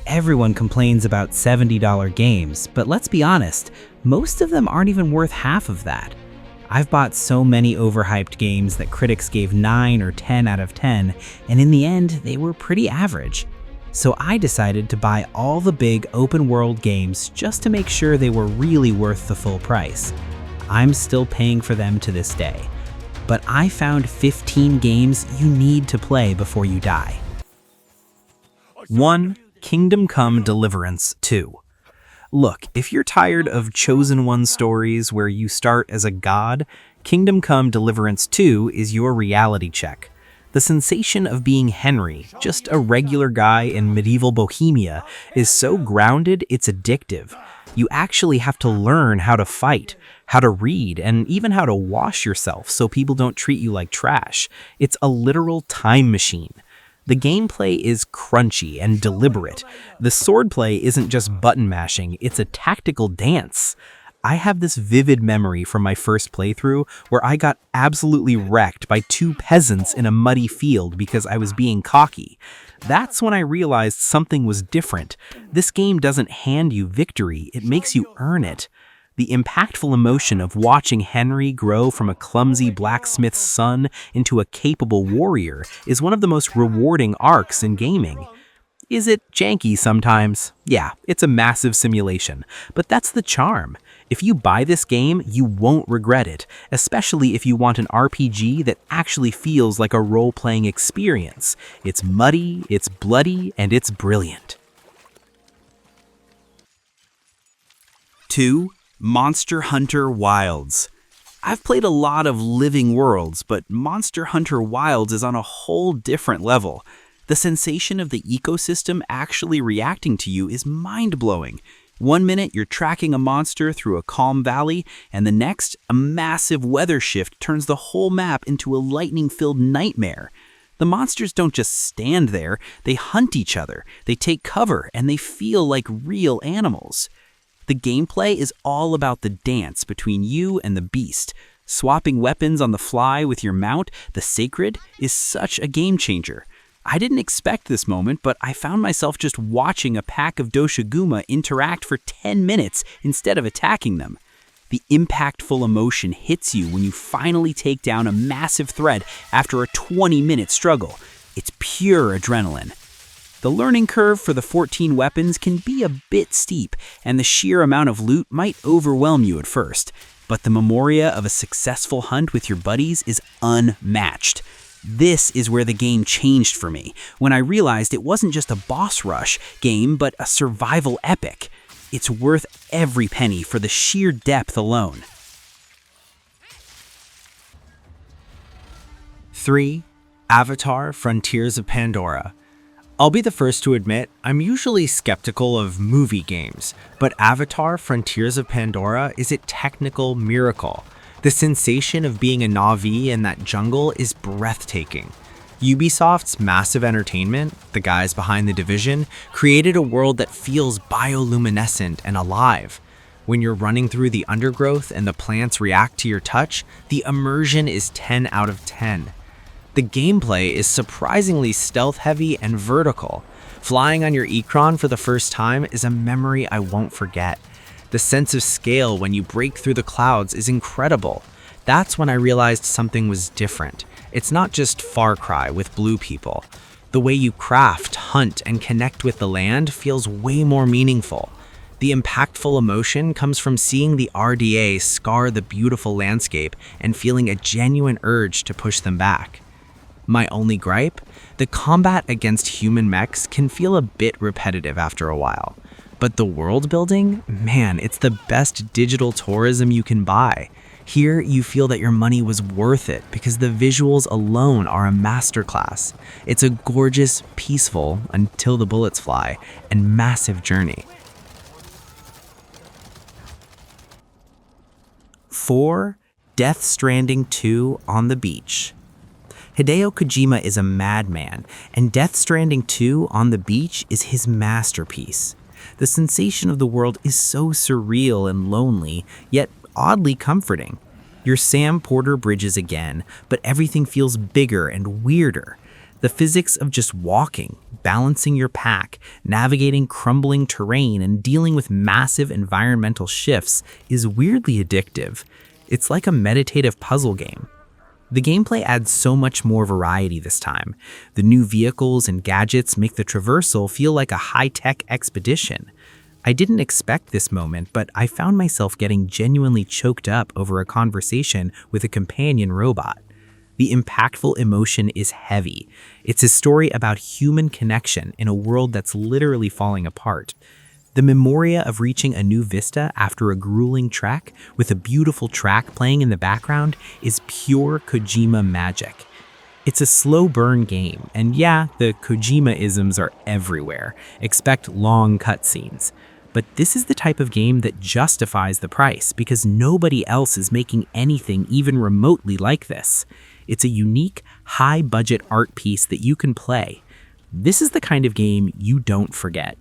Everyone complains about $70 games, but let's be honest, most of them aren't even worth half of that. I've bought so many overhyped games that critics gave 9 or 10 out of 10, and in the end, they were pretty average. So I decided to buy all the big open-world games just to make sure they were really worth the full price. I'm still paying for them to this day. But I found 15 games you need to play before you die. 1. Kingdom Come: Deliverance 2. Look, if you're tired of Chosen One stories where you start as a god, Kingdom Come: Deliverance 2 is your reality check. The sensation of being Henry, just a regular guy in medieval Bohemia, is so grounded it's addictive. You actually have to learn how to fight, how to read, and even how to wash yourself so people don't treat you like trash. It's a literal time machine. The gameplay is crunchy and deliberate. The swordplay isn't just button mashing, it's a tactical dance. I have this vivid memory from my first playthrough where I got absolutely wrecked by 2 peasants in a muddy field because I was being cocky. That's when I realized something was different. This game doesn't hand you victory, it makes you earn it. The impactful emotion of watching Henry grow from a clumsy blacksmith's son into a capable warrior is one of the most rewarding arcs in gaming. Is it janky sometimes? Yeah, it's a massive simulation, but that's the charm. If you buy this game, you won't regret it, especially if you want an RPG that actually feels like a role-playing experience. It's muddy, it's bloody, and it's brilliant. 2. Monster Hunter Wilds. I've played a lot of Living Worlds, but Monster Hunter Wilds is on a whole different level. The sensation of the ecosystem actually reacting to you is mind-blowing. One minute you're tracking a monster through a calm valley, and the next, a massive weather shift turns the whole map into a lightning-filled nightmare. The monsters don't just stand there, they hunt each other, they take cover, and they feel like real animals. The gameplay is all about the dance between you and the beast. Swapping weapons on the fly with your mount, the Sacred, is such a game changer. I didn't expect this moment, but I found myself just watching a pack of Doshiguma interact for 10 minutes instead of attacking them. The impactful emotion hits you when you finally take down a massive threat after a 20-minute struggle. It's pure adrenaline. The learning curve for the 14 weapons can be a bit steep, and the sheer amount of loot might overwhelm you at first, but the memoria of a successful hunt with your buddies is unmatched. This is where the game changed for me, when I realized it wasn't just a boss rush game, but a survival epic. It's worth every penny for the sheer depth alone. 3. Avatar: Frontiers of Pandora. I'll be the first to admit, I'm usually skeptical of movie games, but Avatar: Frontiers of Pandora is a technical miracle. The sensation of being a Na'vi in that jungle is breathtaking. Ubisoft's Massive Entertainment, the guys behind The Division, created a world that feels bioluminescent and alive. When you're running through the undergrowth and the plants react to your touch, the immersion is 10 out of 10. The gameplay is surprisingly stealth-heavy and vertical. Flying on your Ikron for the first time is a memory I won't forget. The sense of scale when you break through the clouds is incredible. That's when I realized something was different. It's not just Far Cry with blue people. The way you craft, hunt, and connect with the land feels way more meaningful. The impactful emotion comes from seeing the RDA scar the beautiful landscape and feeling a genuine urge to push them back. My only gripe? The combat against human mechs can feel a bit repetitive after a while. But the world building? Man, it's the best digital tourism you can buy. Here, you feel that your money was worth it because the visuals alone are a masterclass. It's a gorgeous, peaceful, until the bullets fly, and massive journey. 4. Death Stranding 2 on the Beach. Hideo Kojima is a madman, and Death Stranding 2 on the Beach is his masterpiece. The sensation of the world is so surreal and lonely, yet oddly comforting. You're Sam Porter Bridges again, but everything feels bigger and weirder. The physics of just walking, balancing your pack, navigating crumbling terrain, and dealing with massive environmental shifts is weirdly addictive. It's like a meditative puzzle game. The gameplay adds so much more variety this time. The new vehicles and gadgets make the traversal feel like a high-tech expedition. I didn't expect this moment, but I found myself getting genuinely choked up over a conversation with a companion robot. The impactful emotion is heavy. It's a story about human connection in a world that's literally falling apart. The memoria of reaching a new vista after a grueling trek with a beautiful track playing in the background is pure Kojima magic. It's a slow burn game, and yeah, the Kojima-isms are everywhere. Expect long cutscenes. But this is the type of game that justifies the price because nobody else is making anything even remotely like this. It's a unique, high-budget art piece that you can play. This is the kind of game you don't forget.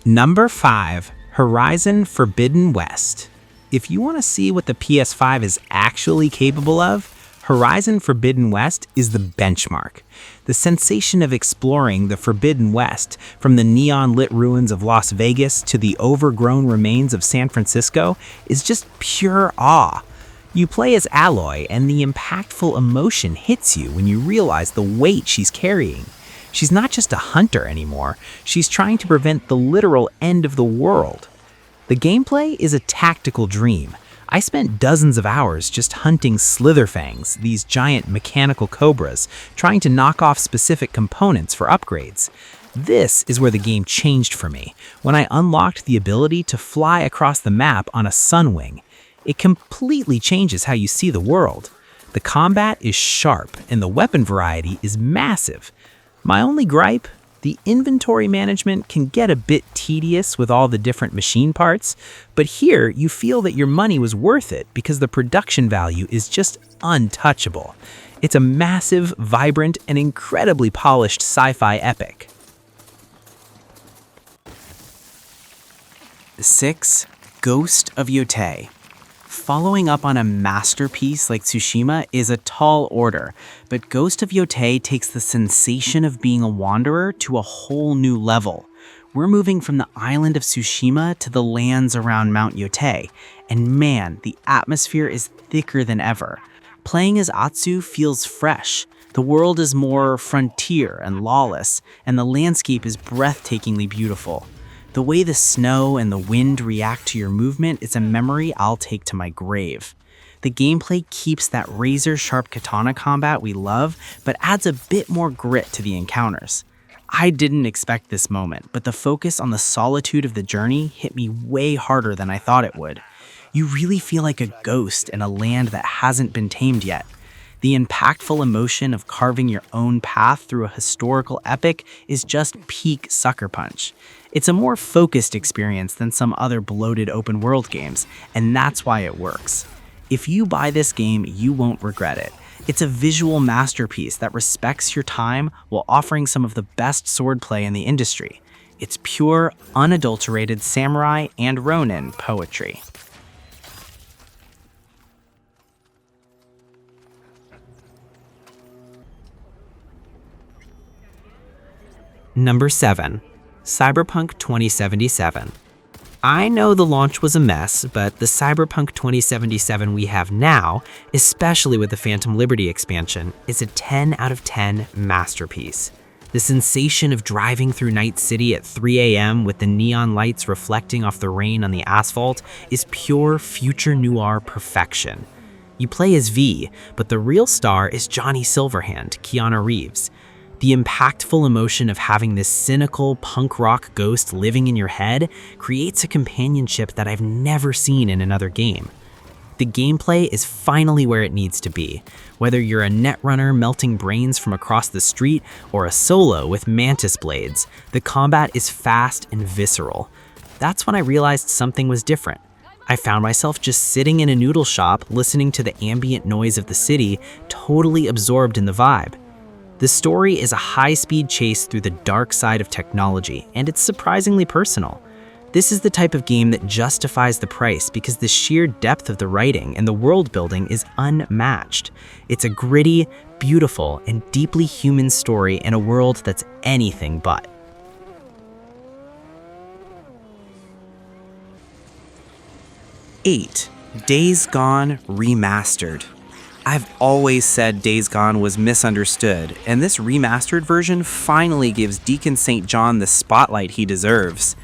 Number 5, Horizon Forbidden West. If you want to see what the PS5 is actually capable of, Horizon Forbidden West is the benchmark. The sensation of exploring the Forbidden West, from the neon-lit ruins of Las Vegas to the overgrown remains of San Francisco, is just pure awe. You play as Aloy, and the impactful emotion hits you when you realize the weight she's carrying. She's not just a hunter anymore, she's trying to prevent the literal end of the world. The gameplay is a tactical dream. I spent dozens of hours just hunting slitherfangs, these giant mechanical cobras, trying to knock off specific components for upgrades. This is where the game changed for me, when I unlocked the ability to fly across the map on a sunwing. It completely changes how you see the world. The combat is sharp, and the weapon variety is massive. My only gripe? The inventory management can get a bit tedious with all the different machine parts, but here you feel that your money was worth it because the production value is just untouchable. It's a massive, vibrant, and incredibly polished sci-fi epic. 6. Ghost of Yōtei. Following up on a masterpiece like Tsushima is a tall order, but Ghost of Yōtei takes the sensation of being a wanderer to a whole new level. We're moving from the island of Tsushima to the lands around Mount Yōtei, and man, the atmosphere is thicker than ever. Playing as Atsu feels fresh. The world is more frontier and lawless, and the landscape is breathtakingly beautiful. The way the snow and the wind react to your movement is a memory I'll take to my grave. The gameplay keeps that razor-sharp katana combat we love, but adds a bit more grit to the encounters. I didn't expect this moment, but the focus on the solitude of the journey hit me way harder than I thought it would. You really feel like a ghost in a land that hasn't been tamed yet. The impactful emotion of carving your own path through a historical epic is just peak Sucker Punch. It's a more focused experience than some other bloated open world games, and that's why it works. If you buy this game, you won't regret it. It's a visual masterpiece that respects your time while offering some of the best swordplay in the industry. It's pure, unadulterated samurai and ronin poetry. Number 7. Cyberpunk 2077. I know the launch was a mess, but the Cyberpunk 2077 we have now, especially with the Phantom Liberty expansion, is a 10 out of 10 masterpiece. The sensation of driving through Night City at 3 a.m. with the neon lights reflecting off the rain on the asphalt is pure future noir perfection. You play as V, but the real star is Johnny Silverhand, Keanu Reeves. The impactful emotion of having this cynical punk rock ghost living in your head creates a companionship that I've never seen in another game. The gameplay is finally where it needs to be. Whether you're a netrunner melting brains from across the street or a solo with mantis blades, the combat is fast and visceral. That's when I realized something was different. I found myself just sitting in a noodle shop listening to the ambient noise of the city, totally absorbed in the vibe. The story is a high-speed chase through the dark side of technology, and it's surprisingly personal. This is the type of game that justifies the price because the sheer depth of the writing and the world building is unmatched. It's a gritty, beautiful, and deeply human story in a world that's anything but. Eight, Days Gone Remastered. I've always said Days Gone was misunderstood, and this remastered version finally gives Deacon St. John the spotlight he deserves.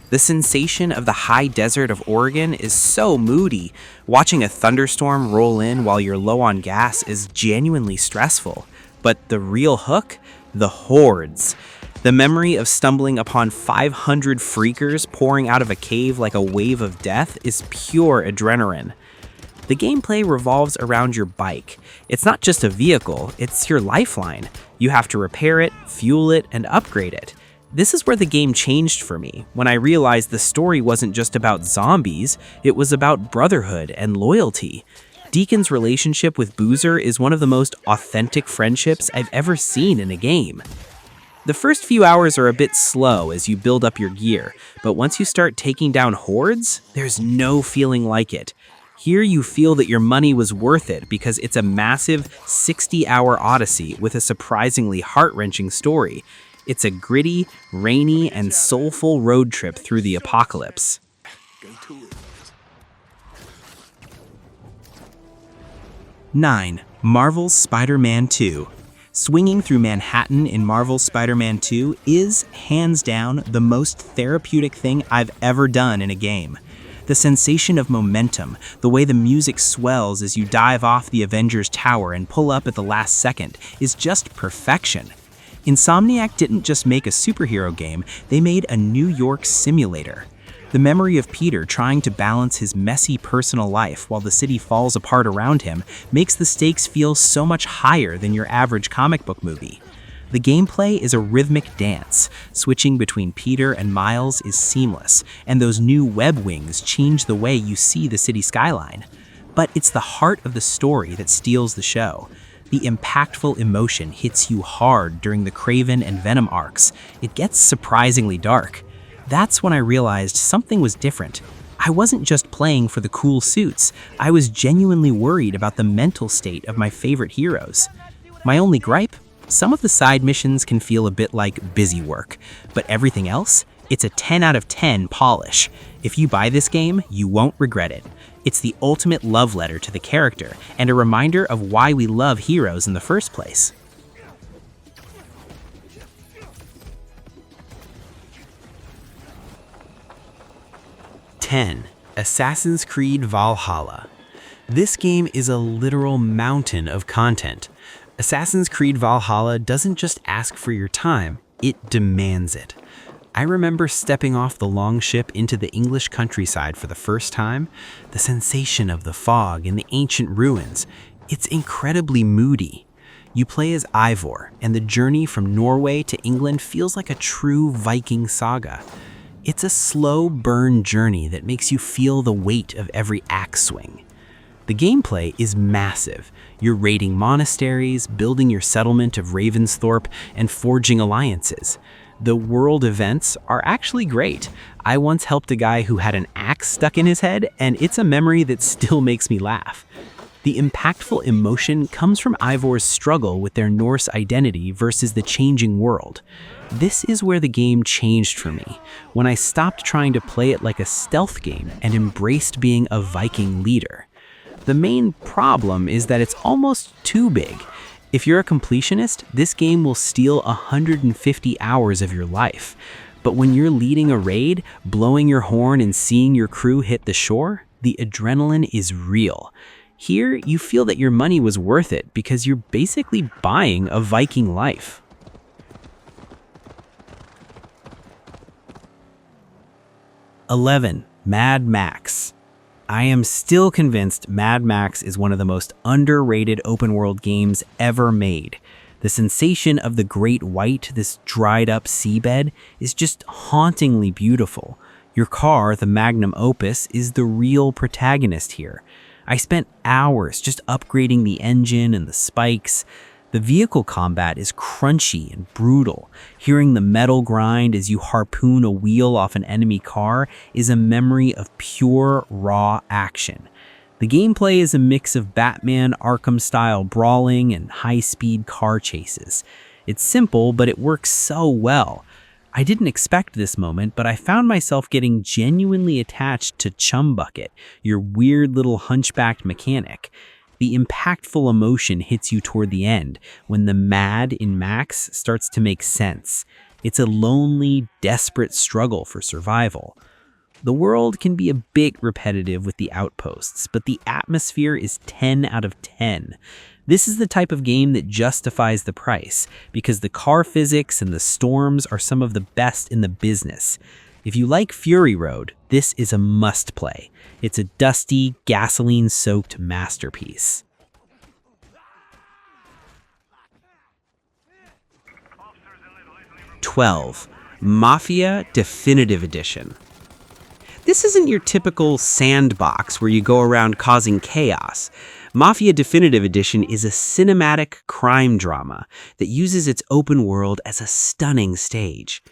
The sensation of the high desert of Oregon is so moody. Watching a thunderstorm roll in while you're low on gas is genuinely stressful. But the real hook? The hordes. The memory of stumbling upon 500 freakers pouring out of a cave like a wave of death is pure adrenaline. The gameplay revolves around your bike. It's not just a vehicle, it's your lifeline. You have to repair it, fuel it, and upgrade it. This is where the game changed for me, when I realized the story wasn't just about zombies, it was about brotherhood and loyalty. Deacon's relationship with Boozer is one of the most authentic friendships I've ever seen in a game. The first few hours are a bit slow as you build up your gear, but once you start taking down hordes, there's no feeling like it. Here you feel that your money was worth it because it's a massive 60-hour odyssey with a surprisingly heart-wrenching story. It's a gritty, rainy, and soulful road trip through the apocalypse. 9. Marvel's Spider-Man 2. Swinging through Manhattan in Marvel's Spider-Man 2 is, hands down, the most therapeutic thing I've ever done in a game. The sensation of momentum, the way the music swells as you dive off the Avengers Tower and pull up at the last second, is just perfection. Insomniac didn't just make a superhero game, they made a New York simulator. The memory of Peter trying to balance his messy personal life while the city falls apart around him makes the stakes feel so much higher than your average comic book movie. The gameplay is a rhythmic dance. Switching between Peter and Miles is seamless, and those new web wings change the way you see the city skyline. But it's the heart of the story that steals the show. The impactful emotion hits you hard during the Kraven and Venom arcs. It gets surprisingly dark. That's when I realized something was different. I wasn't just playing for the cool suits. I was genuinely worried about the mental state of my favorite heroes. My only gripe? Some of the side missions can feel a bit like busy work, but everything else? It's a 10 out of 10 polish. If you buy this game, you won't regret it. It's the ultimate love letter to the character, and a reminder of why we love heroes in the first place. Assassin's Creed Valhalla. This game is a literal mountain of content. Assassin's Creed Valhalla doesn't just ask for your time, it demands it. I remember stepping off the long ship into the English countryside for the first time. The sensation of the fog and the ancient ruins, it's incredibly moody. You play as Eivor, and the journey from Norway to England feels like a true Viking saga. It's a slow burn journey that makes you feel the weight of every axe swing. The gameplay is massive. You're raiding monasteries, building your settlement of Ravensthorpe, and forging alliances. The world events are actually great. I once helped a guy who had an axe stuck in his head, and it's a memory that still makes me laugh. The impactful emotion comes from Eivor's struggle with their Norse identity versus the changing world. This is where the game changed for me, when I stopped trying to play it like a stealth game and embraced being a Viking leader. The main problem is that it's almost too big. If you're a completionist, this game will steal 150 hours of your life. But when you're leading a raid, blowing your horn and seeing your crew hit the shore, the adrenaline is real. Here, you feel that your money was worth it because you're basically buying a Viking life. 11. Mad Max. I am still convinced Mad Max is one of the most underrated open-world games ever made. The sensation of the Great White, this dried-up seabed, is just hauntingly beautiful. Your car, the magnum opus, is the real protagonist here. I spent hours just upgrading the engine and the spikes. The The vehicle combat is crunchy and brutal. Hearing the metal grind as you harpoon a wheel off an enemy car is a memory of pure, raw action. The gameplay is a mix of Batman Arkham-style brawling and high-speed car chases. It's simple, but it works so well. I didn't expect this moment, but I found myself getting genuinely attached to Chumbucket, your weird little hunchbacked mechanic. The impactful emotion hits you toward the end, when the mad in Max starts to make sense. It's a lonely, desperate struggle for survival. The world can be a bit repetitive with the outposts, but the atmosphere is 10 out of 10. This is the type of game that justifies the price, because the car physics and the storms are some of the best in the business. If you like Fury Road, this is a must-play. It's a dusty, gasoline-soaked masterpiece. (12) Mafia Definitive Edition. This isn't your typical sandbox where you go around causing chaos. Mafia Definitive Edition is a cinematic crime drama that uses its open world as a stunning stage.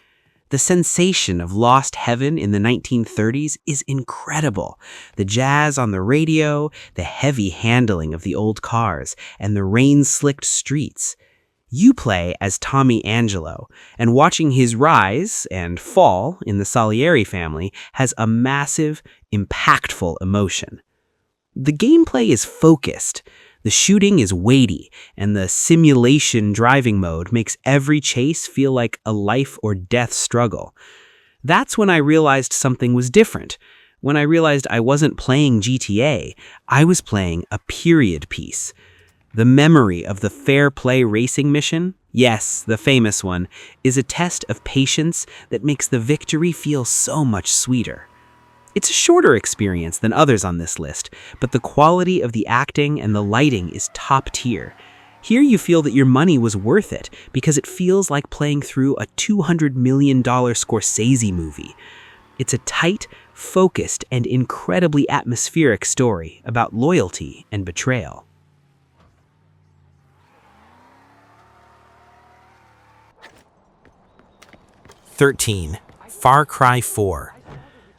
The sensation of Lost Heaven in the 1930s is incredible. The jazz on the radio, the heavy handling of the old cars, and the rain-slicked streets. You play as Tommy Angelo, and watching his rise and fall in the Salieri family has a massive, impactful emotion. The gameplay is focused, the shooting is weighty, and the simulation driving mode makes every chase feel like a life or death struggle. That's when I realized something was different. When I realized I wasn't playing GTA, I was playing a period piece. The memory of the Fair Play racing mission, yes, the famous one, is a test of patience that makes the victory feel so much sweeter. It's a shorter experience than others on this list, but the quality of the acting and the lighting is top tier. Here you feel that your money was worth it because it feels like playing through a $200 million Scorsese movie. It's a tight, focused, and incredibly atmospheric story about loyalty and betrayal. (13) Far Cry 4.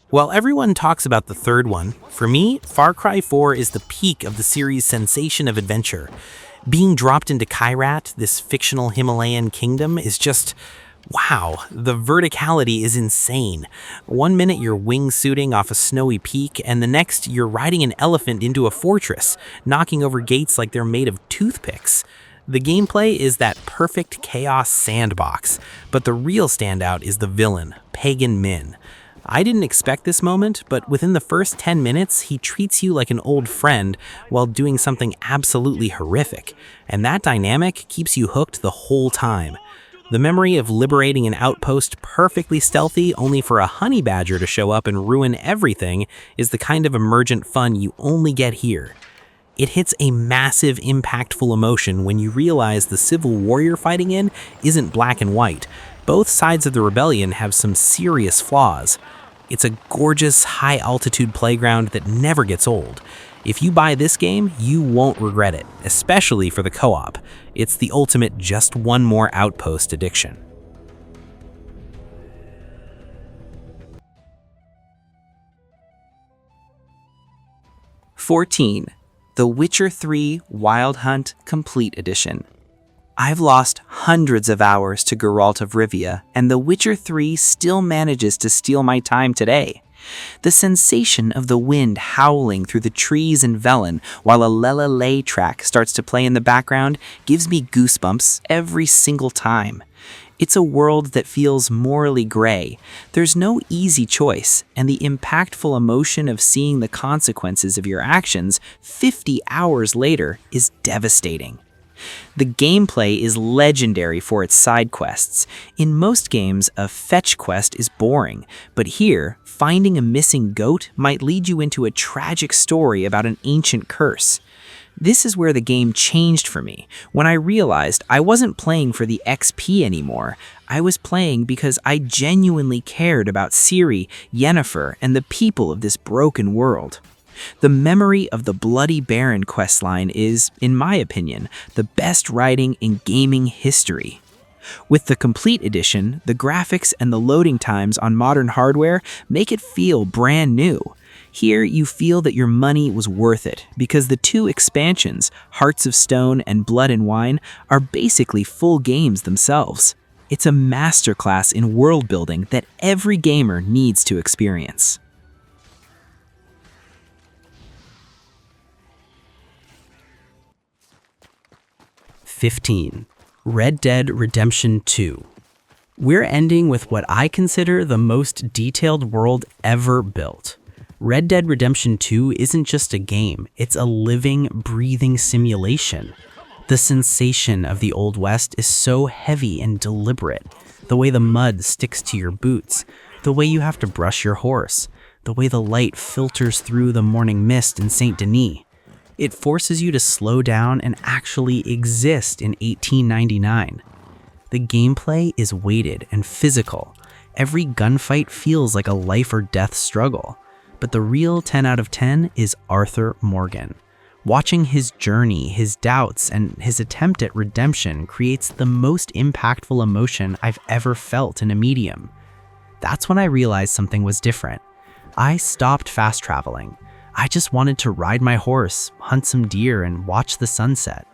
While everyone talks about the third one, for me, Far Cry 4 is the peak of the series' sensation of adventure. Being dropped into Kyrat, this fictional Himalayan kingdom, is just, wow, the verticality is insane. One minute you're wingsuiting off a snowy peak, and the next you're riding an elephant into a fortress, knocking over gates like they're made of toothpicks. The gameplay is that perfect chaos sandbox, but the real standout is the villain, Pagan Min. I didn't expect this moment, but within the first 10 minutes, he treats you like an old friend while doing something absolutely horrific, and that dynamic keeps you hooked the whole time. The memory of liberating an outpost perfectly stealthy only for a honey badger to show up and ruin everything is the kind of emergent fun you only get here. It hits a massive, impactful emotion when you realize the civil war you're fighting in isn't black and white. Both sides of the rebellion have some serious flaws. It's a gorgeous, high-altitude playground that never gets old. If you buy this game, you won't regret it, especially for the co-op. It's the ultimate just one more outpost addiction. (14) The Witcher 3 Wild Hunt Complete Edition. I've lost hundreds of hours to Geralt of Rivia, and The Witcher 3 still manages to steal my time today. The sensation of the wind howling through the trees in Velen while a Lele Lay track starts to play in the background gives me goosebumps every single time. It's a world that feels morally gray. There's no easy choice, and the impactful emotion of seeing the consequences of your actions 50 hours later is devastating. The gameplay is legendary for its side quests. In most games, a fetch quest is boring, but here, finding a missing goat might lead you into a tragic story about an ancient curse. This is where the game changed for me, when I realized I wasn't playing for the XP anymore. I was playing because I genuinely cared about Ciri, Yennefer, and the people of this broken world. The Memory of the Bloody Baron questline is, in my opinion, the best writing in gaming history. With the complete edition, the graphics and the loading times on modern hardware make it feel brand new. Here, you feel that your money was worth it because the two expansions, Hearts of Stone and Blood and Wine, are basically full games themselves. It's a masterclass in world building that every gamer needs to experience. 15. Red Dead Redemption 2. We're ending with what I consider the most detailed world ever built. Red Dead Redemption 2 isn't just a game, it's a living, breathing simulation. The sensation of the Old West is so heavy and deliberate. The way the mud sticks to your boots, the way you have to brush your horse, the way the light filters through the morning mist in Saint Denis. It forces you to slow down and actually exist in 1899. The gameplay is weighted and physical. Every gunfight feels like a life or death struggle. But the real 10 out of 10 is Arthur Morgan. Watching his journey, his doubts, and his attempt at redemption creates the most impactful emotion I've ever felt in a medium. That's when I realized something was different. I stopped fast traveling. I just wanted to ride my horse, hunt some deer, and watch the sunset.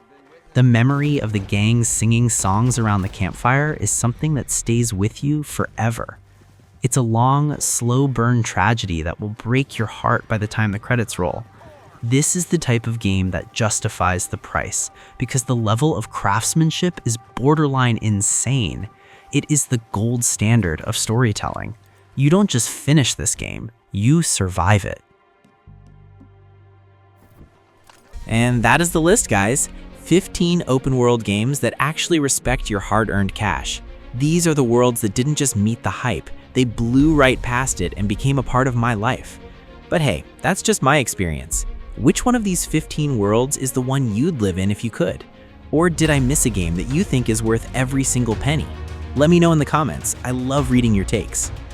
The memory of the gang singing songs around the campfire is something that stays with you forever. It's a long, slow burn tragedy that will break your heart by the time the credits roll. This is the type of game that justifies the price, because the level of craftsmanship is borderline insane. It is the gold standard of storytelling. You don't just finish this game, you survive it. And that is the list, guys. 15 open world games that actually respect your hard-earned cash. These are the worlds that didn't just meet the hype, they blew right past it and became a part of my life. But hey, that's just my experience. Which one of these 15 worlds is the one you'd live in if you could? Or did I miss a game that you think is worth every single penny? Let me know in the comments. I love reading your takes.